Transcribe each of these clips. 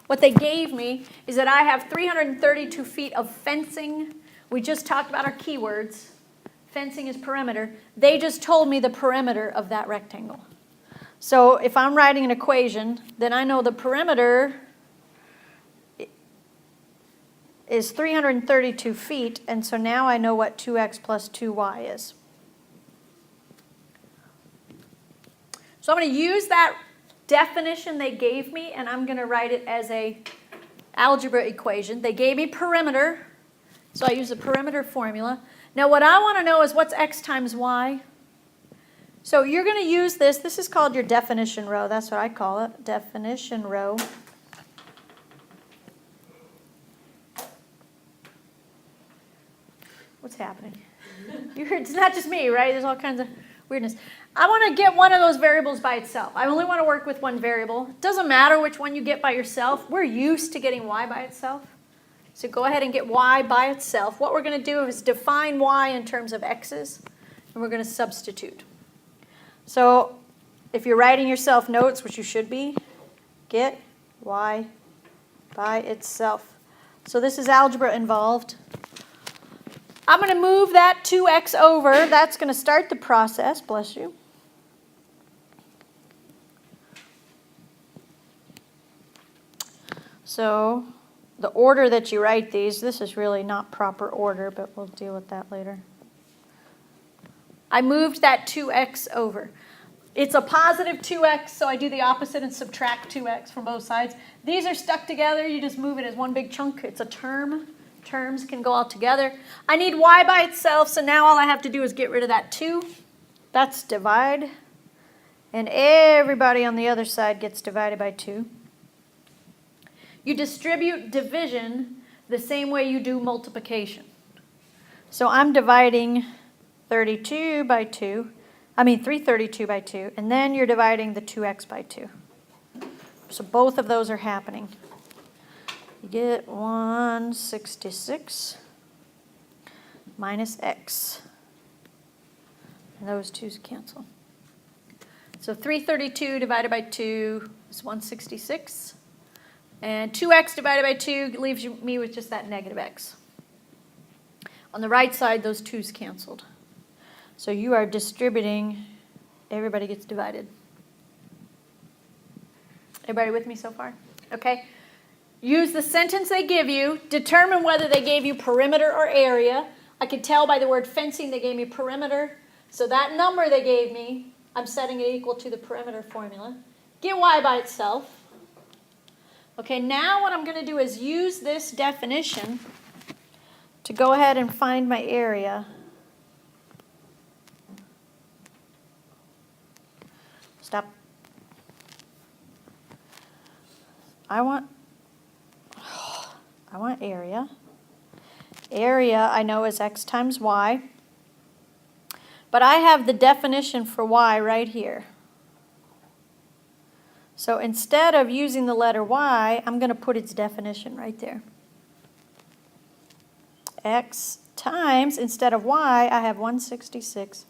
What they gave me is that I have 332 feet of fencing. We just talked about our keywords. Fencing is perimeter. They just told me the perimeter of that rectangle. So if I'm writing an equation, then I know the perimeter is 332 feet, and so now I know what 2x plus 2y is. So I'm going to use that definition they gave me, and I'm going to write it as a algebra equation. They gave me perimeter, so I use the perimeter formula. Now what I want to know is what's x times y. So you're going to use this. This is called your definition row. That's what I call it, definition row. What's happening? You heard, it's not just me, right? There's all kinds of weirdness. I want to get one of those variables by itself. I only want to work with one variable. It doesn't matter which one you get by yourself. We're used to getting y by itself. So go ahead and get y by itself. What we're going to do is define y in terms of x's, and we're going to substitute. So if you're writing yourself notes, which you should be, get y by itself. So this is algebra involved. I'm going to move that 2x over. That's going to start the process. Bless you. So the order that you write these, this is really not proper order, but we'll deal with that later. I moved that 2x over. It's a positive 2x, so I do the opposite and subtract 2x from both sides. These are stuck together. You just move it as one big chunk. It's a term. Terms can go all together. I need y by itself, so now all I have to do is get rid of that 2. That's divide. And everybody on the other side gets divided by 2. You distribute division the same way you do multiplication. So I'm dividing 332 by 2, and then you're dividing the 2x by 2. So both of those are happening. You get 166 minus x. And those 2's cancel. So 332 divided by 2 is 166. And 2x divided by 2 leaves me with just that negative x. On the right side, those 2's canceled. So you are distributing, everybody gets divided. Everybody with me so far? Okay. Use the sentence they give you. Determine whether they gave you perimeter or area. I could tell by the word fencing they gave me perimeter. So that number they gave me, I'm setting it equal to the perimeter formula. Get y by itself. Okay, now what I'm going to do is use this definition to go ahead and find my area. Stop. I want area. Area I know is x times y. But I have the definition for y right here. So instead of using the letter y, I'm going to put its definition right there. X times, instead of y, I have 166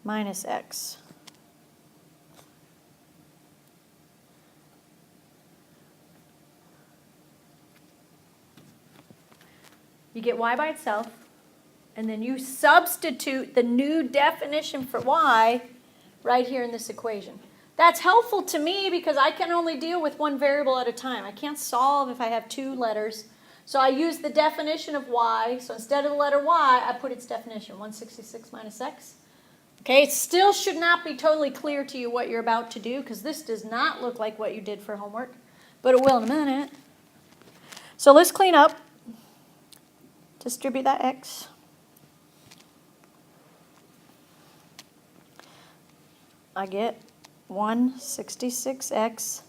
minus x. You get y by itself, and then you substitute the new definition for y right here in this equation. That's helpful to me because I can only deal with one variable at a time. I can't solve if I have 2 letters. So I use the definition of y. So instead of the letter y, I put its definition, 166 minus x. Okay, it still should not be totally clear to you what you're about to do because this does not look like what you did for homework, but it will in a minute. So let's clean up. Distribute that x. I get 166x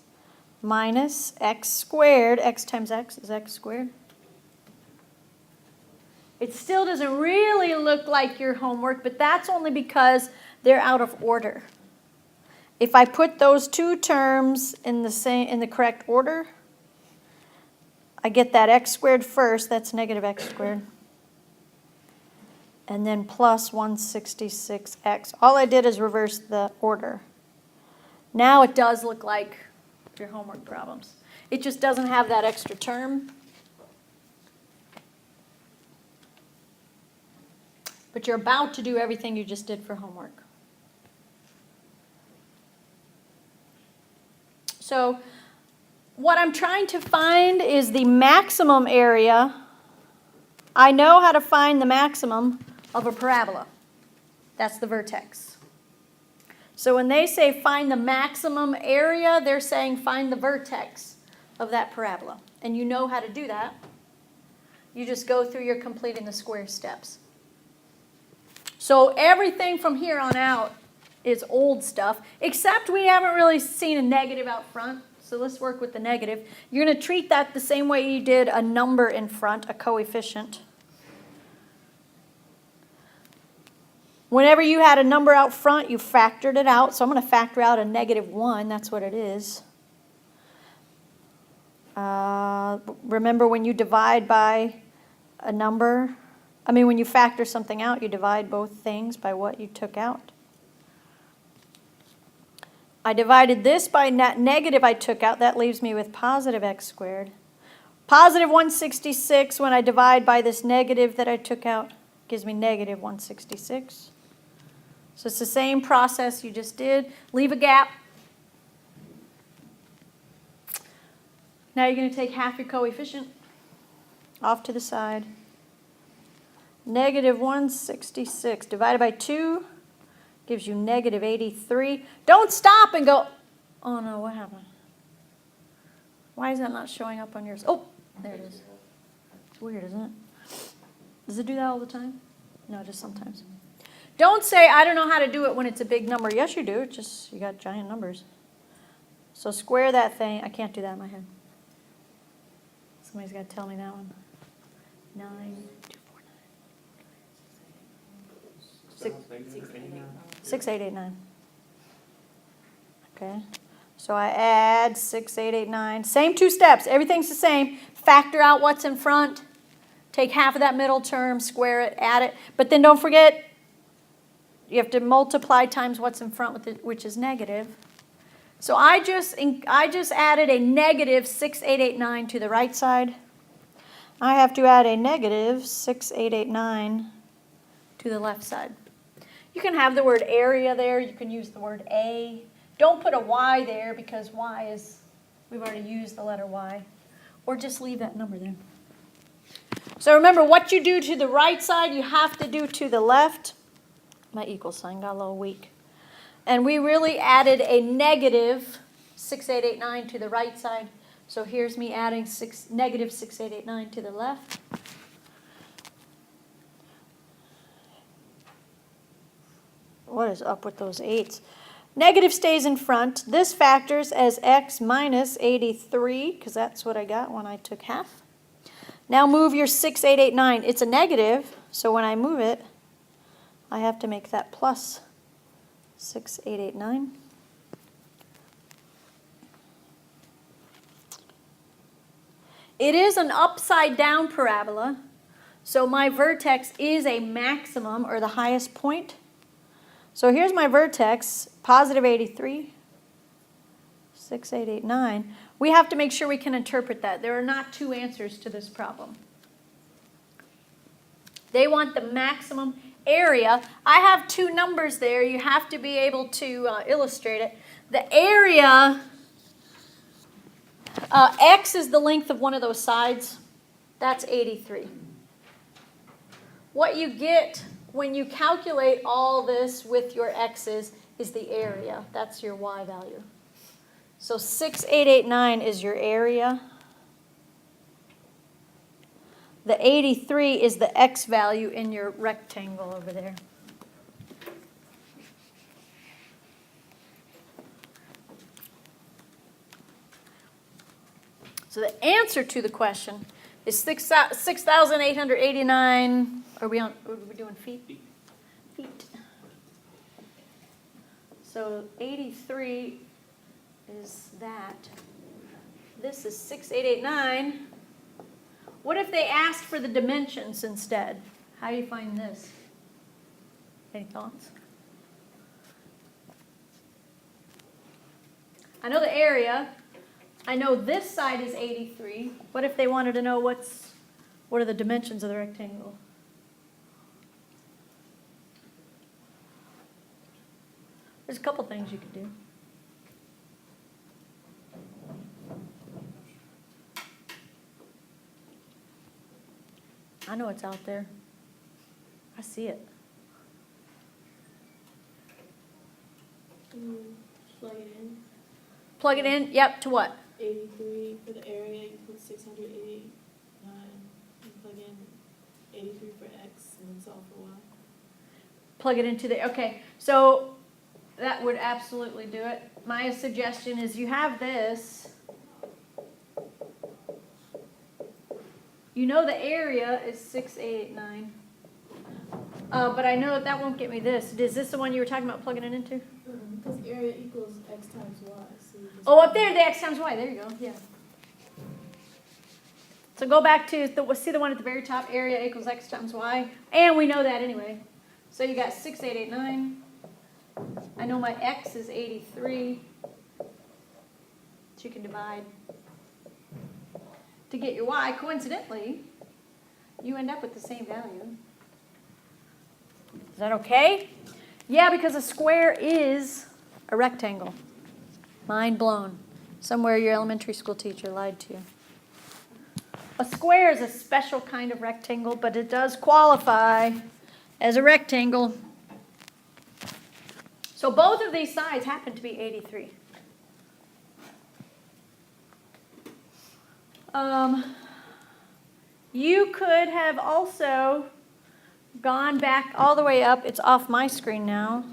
minus x squared. X times x is x squared. It still doesn't really look like your homework, but that's only because they're out of order. If I put those 2 terms in the correct order, I get that x squared first, that's negative x squared. And then plus 166x. All I did is reverse the order. Now it does look like your homework problems. It just doesn't have that extra term. But you're about to do everything you just did for homework. So what I'm trying to find is the maximum area. I know how to find the maximum of a parabola. That's the vertex. So when they say find the maximum area, they're saying find the vertex of that parabola. And you know how to do that. You just go through your completing the square steps. So everything from here on out is old stuff, except we haven't really seen a negative out front. So let's work with the negative. You're going to treat that the same way you did a number in front, a coefficient. Whenever you had a number out front, you factored it out. So I'm going to factor out a -1. That's what it is. Remember when you divide by a number, when you factor something out, you divide both things by what you took out. I divided this by negative I took out. That leaves me with positive x squared. Positive 166 when I divide by this negative that I took out gives me negative 166. So it's the same process you just did. Leave a gap. Now you're going to take half your coefficient off to the side. Negative 166 divided by 2 gives you negative 83. Don't stop and go, oh no, what happened? Why is that not showing up on yours? Oh, there it is. It's weird, isn't it? Does it do that all the time? No, just sometimes. Don't say, I don't know how to do it when it's a big number. Yes, you do. It's just, you got giant numbers. So square that thing. I can't do that in my head. Somebody's got to tell me that one. 6889. Okay. So I add 6889. Same two steps. Everything's the same. Factor out what's in front. Take half of that middle term, square it, add it. But then don't forget, you have to multiply times what's in front, with it, which is negative. So I just added a negative 6889 to the right side. I have to add a negative 6889 to the left side. You can have the word area there. You can use the word A. Don't put a Y there because Y is, we've already used the letter Y. Or just leave that number there. So remember, what you do to the right side, you have to do to the left. My equal sign got a little weak. And we really added a negative 6889 to the right side. So here's me adding negative 6889 to the left. What is up with those 8s? Negative stays in front. This factors as x minus 83, because that's what I got when I took half. Now move your 6889. It's a negative, so when I move it, I have to make that plus 6889. It is an upside down parabola, so my vertex is a maximum, or the highest point. So here's my vertex, positive 83, 6889. We have to make sure we can interpret that. There are not two answers to this problem. They want the maximum area. I have two numbers there. You have to be able to illustrate it. The area, x is the length of one of those sides. That's 83. What you get when you calculate all this with your x's is the area. That's your y value. So 6889 is your area. The 83 is the x value in your rectangle over there. So the answer to the question is 6,889. Are we doing feet? Feet. So 83 is that. This is 6889. What if they asked for the dimensions instead? How do you find this? Any thoughts? I know the area. I know this side is 83. What if they wanted to know what are the dimensions of the rectangle? There's a couple things you could do. I know it's out there. I see it. Plug it in. Plug it in, yep, to what? 83 for the area equals 689. You plug in 83 for x and then solve for y. Plug it into the, okay. So that would absolutely do it. My suggestion is you have this. You know the area is 689. But I know that won't get me this. Is this the one you were talking about plugging it into? Because area equals x times y. So you just Oh, up there, the x times y. There you go. Yeah. So go back to, see the one at the very top, area equals x times y. And we know that anyway. So you got 6889. I know my x is 83. So you can divide. To get your y, coincidentally, you end up with the same value. Is that okay? Yeah, because a square is a rectangle. Mind blown. Somewhere your elementary school teacher lied to you. A square is a special kind of rectangle, but it does qualify as a rectangle. So both of these sides happen to be 83. You could have also gone back all the way up. It's off my screen now.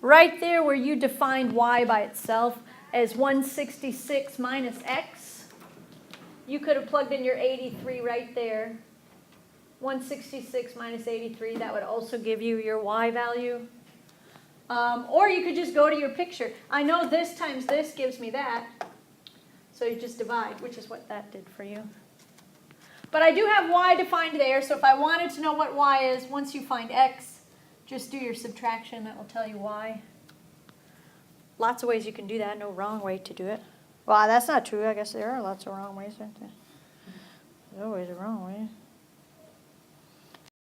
Right there where you defined y by itself as 166 minus x, you could have plugged in your 83 right there. 166 minus 83, that would also give you your y value. Or you could just go to your picture. I know this times this gives me that. So you just divide, which is what that did for you. But I do have y defined there, so if I wanted to know what y is, once you find x, just do your subtraction. That will tell you y. Lots of ways you can do that. No wrong way to do it. Well, that's not true. I guess there are lots of wrong ways, aren't there? There's always a wrong way.